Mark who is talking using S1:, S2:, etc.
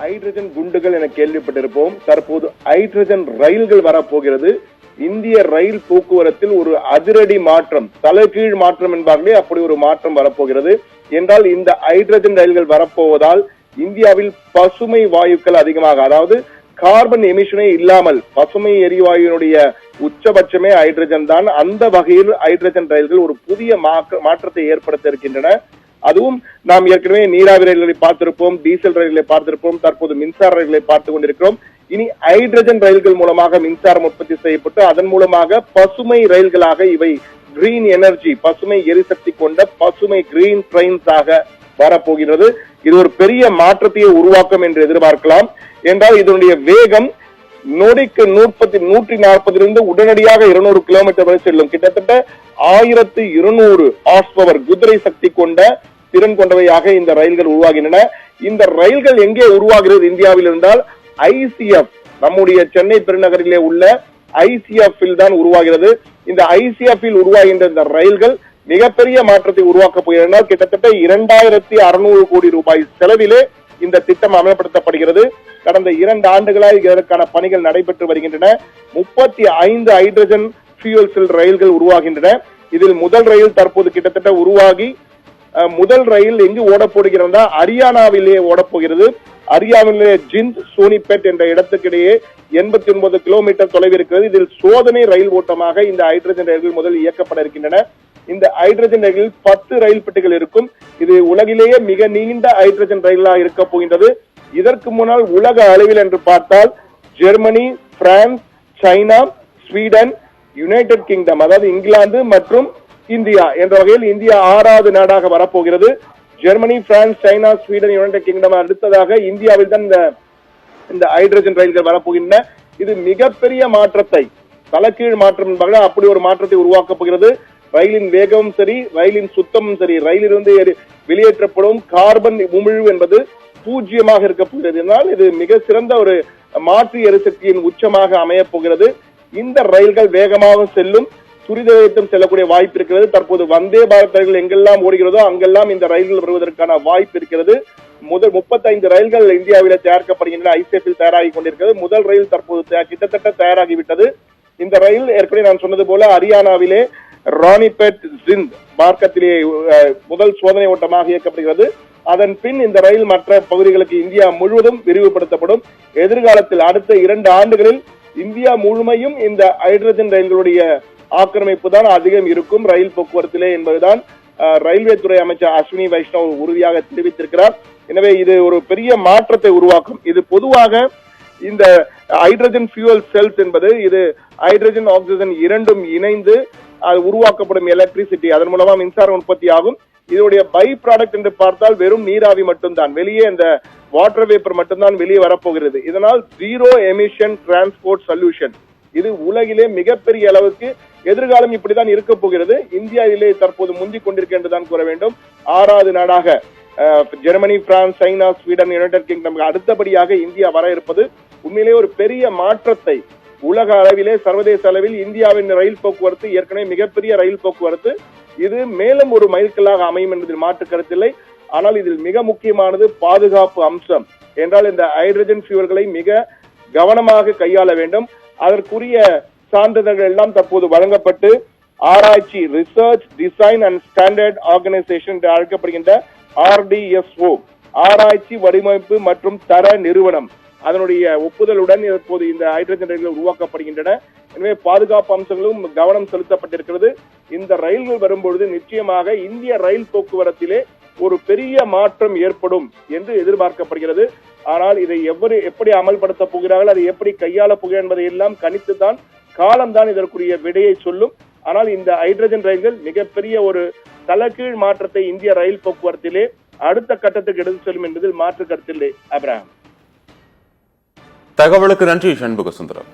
S1: Hydrogen குண்டுகள் என கேள்விப்பட்டிருப்போம். தற்போது ஹைட்ரஜன் ரயில்கள் வரப்போகிறது. இந்திய ரயில் போக்குவரத்தில் ஒரு அதிரடி மாற்றம், தலைகீழ் மாற்றம் என்பார்களே, அப்படி ஒரு மாற்றம் வரப்போகிறது. என்றால் இந்த ஹைட்ரஜன் ரயில்கள் வரப்போவதால் இந்தியாவில் பசுமை வாயுக்கள் அதிகமாக, அதாவது கார்பன் எமிஷனே இல்லாமல், பசுமை எரிவாயுனுடைய உச்சபட்சமே ஹைட்ரஜன் தான். அந்த வகையில் ஹைட்ரஜன் ரயில்கள் ஒரு புதிய மாற்றத்தை ஏற்படுத்த இருக்கின்றன. அதுவும் நாம் ஏற்கனவே நீராவி ரயில்களை பார்த்திருப்போம், டீசல் ரயில்களை பார்த்திருப்போம், தற்போது மின்சார ரயில்களை பார்த்துக் கொண்டிருக்கிறோம். இனி ஹைட்ரஜன் ரயில்கள் மூலமாக மின்சாரம் உற்பத்தி செய்யப்பட்டு அதன் மூலமாக பசுமை ரயில்களாக இவை கிரீன் எனர்ஜி, பசுமை எரிசக்தி கொண்ட பசுமை கிரீன் ட்ரெயின்ஸ் ஆக வரப்போகிறது. இது ஒரு பெரிய மாற்றத்தையே உருவாக்கும் என்று எதிர்பார்க்கலாம். என்றால் இதனுடைய வேகம் நொடிக்கு 140 உடனடியாக 200 கிலோமீட்டர் வரை செல்லும். கிட்டத்தட்ட 1200 ஹார்ஸ் பவர் குதிரை சக்தி கொண்ட திறன் கொண்டவையாக இந்த ரயில்கள் உருவாகின்றன. இந்த ரயில்கள் எங்கே உருவாகிறது இந்தியாவில் இருந்தால் ஐசிஎஃப், நம்முடைய சென்னை பெருநகரிலே உள்ள ஐசிஎஃப் தான் உருவாகிறது. இந்த ஐசிஎஃப் உருவாகின்ற இந்த ரயில்கள் மிகப்பெரிய மாற்றத்தை உருவாக்கப் போகின்றன. கிட்டத்தட்ட 2600 கோடி ரூபாய் செலவிலே இந்த திட்டம் அமல்படுத்தப்படுகிறது. கடந்த 2 ஆண்டுகளாக இதற்கான பணிகள் நடைபெற்று வருகின்றன. 35 ஹைட்ரஜன் ஃபியூயல் செல் ரயில்கள் உருவாகின்றன. இதில் முதல் ரயில் தற்போது கிட்டத்தட்ட உருவாகி, முதல் ரயில் எங்கு ஓடப்போடுகிறதா, ஹரியானாவிலே ஓடப்போகிறது. ஹரியானாவிலே ஜிந்த் சோனிபெட் என்ற இடத்துக்கிடையே 89 கிலோமீட்டர் தொலைவு இருக்கிறது. இதில் சோதனை ரயில் ஓட்டமாக இந்த ஹைட்ரஜன் ரயில்கள் முதல் இயக்கப்பட இருக்கின்றன. இந்த ஹைட்ரஜன் ரயிலில் 10 ரயில் பெட்டிகள் இருக்கும். இது உலகிலேயே மிக நீண்ட ஹைட்ரஜன் ரயிலாக இருக்க போகின்றது. இதற்கு முன்னால் உலக அளவில் என்று பார்த்தால் Germany, France, China, Sweden, United kingdom, அதாவது இங்கிலாந்து மற்றும் இந்தியா என்ற வகையில் இந்தியா 6வது நாடாக வரப்போகிறது. Germany, France, China, Sweden, United kingdom அடுத்ததாக இந்தியாவில் தான் இந்த ஹைட்ரஜன் ரயில்கள் வரப்போகின்றன. இது மிகப்பெரிய மாற்றத்தை, தலைகீழ் மாற்றம் என்பார்கள், அப்படி ஒரு மாற்றத்தை உருவாக்கப் போகிறது. ரயிலின் வேகமும் சரி, ரயிலின் சுத்தமும் சரி, ரயிலிருந்து வெளியேற்றப்படும் கார்பன் உமிழ்வு என்பது 0 இருக்க போகிறது. என்றால் இது மிக சிறந்த ஒரு மாற்று எரிசக்தியின் உச்சமாக அமையப் போகிறது. இந்த ரயில்கள் வேகமாக செல்லும், துரித வேகத்தில் செல்லக்கூடிய வாய்ப்பு இருக்கிறது. தற்போது வந்தே பாரத் ரயில்கள் எங்கெல்லாம் ஓடுகிறதோ அங்கெல்லாம் இந்த ரயில்கள் வருவதற்கான வாய்ப்பு இருக்கிறது. முதல் 35 ரயில்கள் இந்தியாவில் தயாரிக்கப்படுகின்றன, ஐசிஎஃப் தயாராகி கொண்டிருக்கிறது. முதல் ரயில் தற்போது கிட்டத்தட்ட தயாராகிவிட்டது. இந்த ரயில் ஏற்கனவே நான் சொன்னது போல ஹரியானாவிலே ராணிபேட் ஜிந்த் மார்க்கத்திலே முதல் சோதனை ஓட்டமாக இயக்கப்படுகிறது. அதன் பின் இந்த ரயில் மற்ற பகுதிகளுக்கு இந்தியா முழுவதும் விரிவுபடுத்தப்படும். எதிர்காலத்தில் அடுத்த 2 ஆண்டுகளில் இந்தியா முழுமையும் இந்த ஹைட்ரஜன் ரயில்களுடைய ஆக்கிரமிப்பு தான் அதிகம் இருக்கும் ரயில் போக்குவரத்திலே என்பதுதான் ரயில்வே துறை அமைச்சர் அஸ்வினி வைஷ்ணவ் உறுதியாக தெரிவித்திருக்கிறார். எனவே இது ஒரு பெரிய மாற்றத்தை உருவாக்கும். இது பொதுவாக இந்த ஹைட்ரஜன் ஃபியூயல் செல்ஸ் என்பது, இது ஹைட்ரஜன் ஆக்சிஜன் இரண்டும் இணைந்து அது உருவாக்கப்படும் எலக்ட்ரிசிட்டி, அதன் மூலமா மின்சாரம் உற்பத்தி ஆகும். இதனுடைய பை ப்ராடக்ட் என்று பார்த்தால் வெறும் நீராவி மட்டும்தான், வெளியே இந்த வாட்டர் வேப்பர் மட்டும்தான் வெளியே வரப்போகிறது. இதனால் 0 எமிஷன் டிரான்ஸ்போர்ட் சொல்யூஷன், இது உலகிலே மிகப்பெரிய அளவுக்கு எதிர்காலம் இப்படிதான் இருக்க போகிறது. இந்தியாவிலே தற்போது முந்திக் கொண்டிருக்கின்றதான் கூற வேண்டும். 6வது நாடாக Germany, France, China, Sweden, United kingdom அடுத்தபடியாக இந்தியா வர இருப்பது உண்மையிலே ஒரு பெரிய மாற்றத்தை, உலக அளவிலே சர்வதேச அளவில் இந்தியாவின் ரயில் போக்குவரத்து ஏற்கனவே மிகப்பெரிய ரயில் போக்குவரத்து, இது மேலும் ஒரு மைல்கல்லாக அமையும் என்பதில் மாற்று கருத்தில்லை. ஆனால் இதில் மிக முக்கியமானது பாதுகாப்பு அம்சம். என்றால் இந்த ஹைட்ரஜன் ஃபியூயல்களை மிக கவனமாக கையாள வேண்டும். அதற்குரிய சான்றிதழ்கள் எல்லாம் தற்போது வழங்கப்பட்டு ஆராய்ச்சி, research design and standard organisation என்று அழைக்கப்படுகின்ற RDSO, ஆராய்ச்சி வடிவமைப்பு மற்றும் தர நிறுவனம், அதனுடைய ஒப்புதலுடன் இப்போது இந்த ஹைட்ரஜன் ரயில்கள் உருவாக்கப்படுகின்றன. எனவே பாதுகாப்பு அம்சங்களும் கவனம் செலுத்தப்பட்டிருக்கிறது. இந்த ரயில்கள் வரும்பொழுது நிச்சயமாக இந்திய ரயில் போக்குவரத்திலே ஒரு பெரிய மாற்றம் ஏற்படும் என்று எதிர்பார்க்கப்படுகிறது. ஆனால் இதை எப்படி அமல்படுத்த போகிறார்கள், அதை எப்படி கையாள போகிறார்கள் என்பதை எல்லாம் கணித்துத்தான், காலம்தான் இதற்குரிய விடையை சொல்லும். ஆனால் இந்த ஹைட்ரஜன் ரயில்கள் மிகப்பெரிய ஒரு தலைகீழ் மாற்றத்தை இந்திய ரயில் போக்குவரத்திலே அடுத்த கட்டத்துக்கு எடுத்து செல்லும் என்பதில் மாற்று கருத்தில்லை. அப்ராஹாம்,
S2: தகவலுக்கு நன்றி. சண்முக சுந்தரம்.